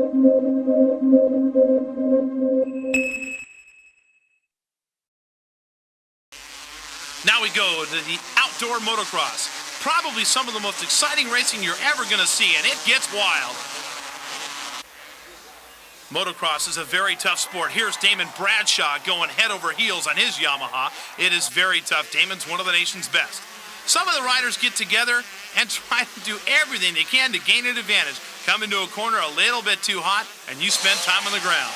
Now we go to the outdoor motocross. Probably some of the most exciting racing you're ever going to see, and it gets wild. Motocross is a very tough sport. Here's Damon Bradshaw going head over heels on his Yamaha. It is very tough. Damon's one of the nation's best. Some of the riders get together and try to do everything they can to gain an advantage. Come into a corner a little bit too hot, and you spend time on the ground.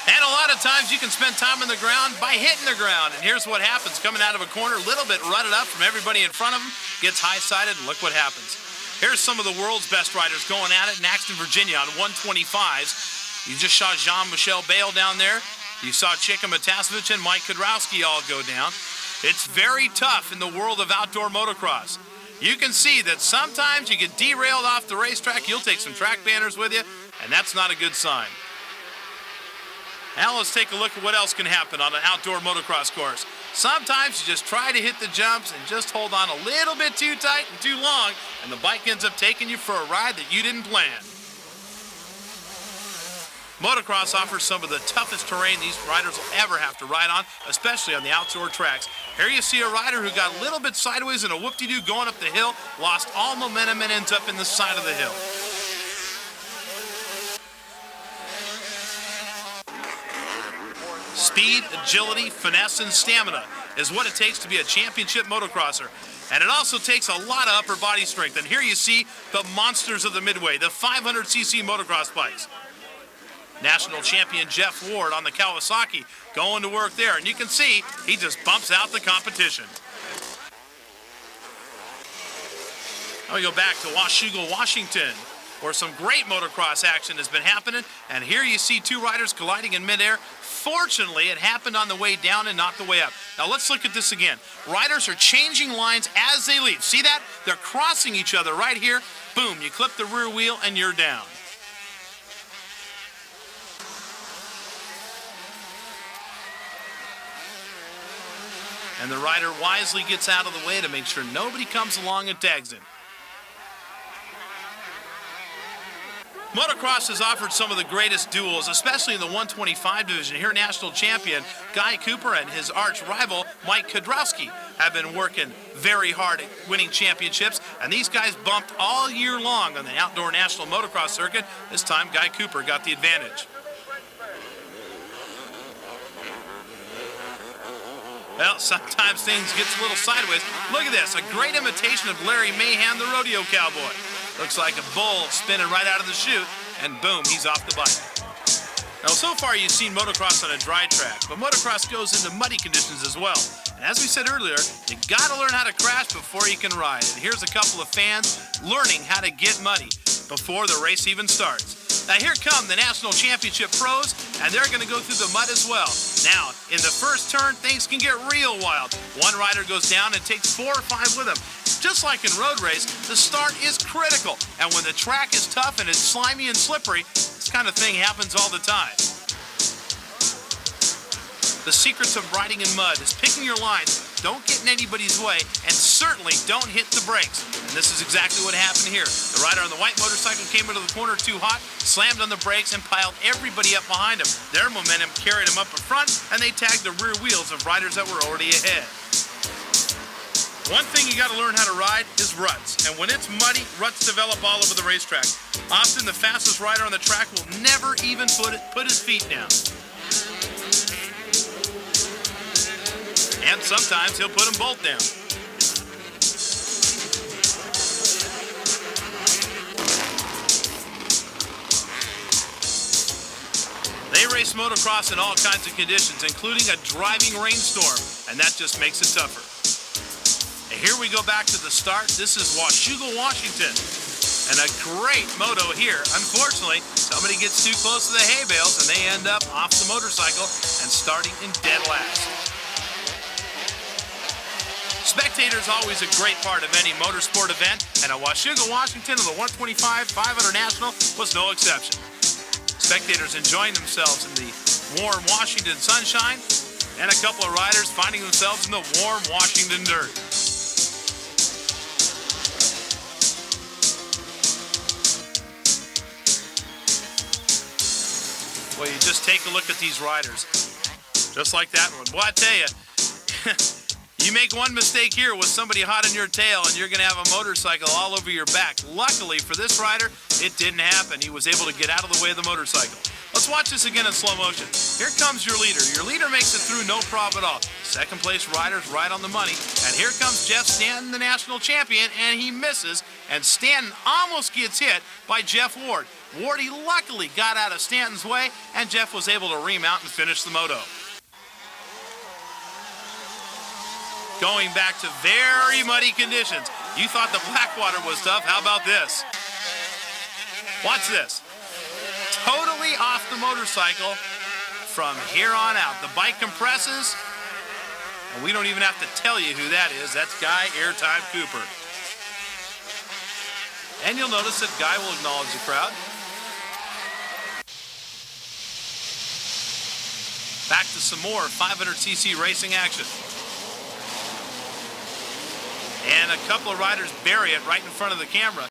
And a lot of times you can spend time on the ground by hitting the ground. And here's what happens. Coming out of a corner, a little bit rutted up from everybody in front of him, gets high-sided, and look what happens. Here's some of the world's best riders going at it in Axton, Virginia on 125s. You just saw Jean-Michel Bale down there. You saw Chika Matasevich and Mike Kudrowski all go down. It's very tough in the world of outdoor motocross. You can see that sometimes you get derailed off the racetrack. You'll take some track banners with you, and that's not a good sign. Now let's take a look at what else can happen on an outdoor motocross course. Sometimes you just try to hit the jumps and just hold on a little bit too tight and too long, and the bike ends up taking you for a ride that you didn't plan. Motocross offers some of the toughest terrain these riders will ever have to ride on, especially on the outdoor tracks. Here you see a rider who got a little bit sideways in a whoop-de-doo going up the hill, lost all momentum and ends up in the side of the hill. Speed, agility, finesse, and stamina is what it takes to be a championship motocrosser. And it also takes a lot of upper body strength. And here you see the monsters of the Midway, the 500cc motocross bikes. National champion Jeff Ward on the Kawasaki going to work there. And you can see he just bumps out the competition. Now we go back to Washougal, Washington, where some great motocross action has been happening. And here you see two riders colliding in midair. Fortunately, it happened on the way down and not the way up. Now let's look at this again. Riders are changing lines as they leave. See that? They're crossing each other right here. Boom, you clip the rear wheel and you're down. And the rider wisely gets out of the way to make sure nobody comes along and tags him. Motocross has offered some of the greatest duels, especially in the 125 division. Here, national champion Guy Cooper and his arch rival Mike Kudrowski have been working very hard at winning championships, and these guys bumped all year long on the outdoor national motocross circuit. This time, Guy Cooper got the advantage. Well, sometimes things get a little sideways. Look at this, a great imitation of Larry Mahan, the rodeo cowboy. Looks like a bull spinning right out of the chute, and boom, he's off the bike. Now, so far you've seen motocross on a dry track, but motocross goes into muddy conditions as well. And as we said earlier, you gotta learn how to crash before you can ride. And here's a couple of fans learning how to get muddy before the race even starts. Now here come the national championship pros, and they're gonna go through the mud as well. Now, in the first turn, things can get real wild. One rider goes down and takes 4 or 5 with him. Just like in road race, the start is critical. And when the track is tough and it's slimy and slippery, this kind of thing happens all the time. The secrets of riding in mud is picking your lines, don't get in anybody's way, and certainly don't hit the brakes. And this is exactly what happened here. The rider on the white motorcycle came into the corner too hot, slammed on the brakes, and piled everybody up behind him. Their momentum carried him up in front, and they tagged the rear wheels of riders that were already ahead. One thing you got to learn how to ride is ruts. And when it's muddy, ruts develop all over the racetrack. Often the fastest rider on the track will never even put his feet down. And sometimes he'll put them both down. They race motocross in all kinds of conditions, including a driving rainstorm, and that just makes it tougher. And here we go back to the start. This is Washougal, Washington, and a great moto here. Unfortunately, somebody gets too close to the hay bales, and they end up off the motorcycle and starting in dead last. Spectators always a great part of any motorsport event, and at Washougal, Washington, of the 125 500 National was no exception. Spectators enjoying themselves in the warm Washington sunshine, and a couple of riders finding themselves in the warm Washington dirt. Well, you just take a look at these riders. Just like that one. Well, I tell you, you make one mistake here with somebody hot in your tail and you're going to have a motorcycle all over your back. Luckily for this rider, it didn't happen. He was able to get out of the way of the motorcycle. Let's watch this again in slow motion. Here comes your leader. Your leader makes it through no problem at all. Second place rider's right on the money. And here comes Jeff Stanton, the national champion, and he misses. And Stanton almost gets hit by Jeff Ward. Ward, he luckily got out of Stanton's way, and Jeff was able to remount and finish the moto. Going back to very muddy conditions. You thought the Blackwater was tough. How about this? Watch this. Totally off the motorcycle from here on out. The bike compresses, and we don't even have to tell you who that is. That's Guy Airtime Cooper. And you'll notice that Guy will acknowledge the crowd. Back to some more 500cc racing action. And a couple of riders bury it right in front of the camera.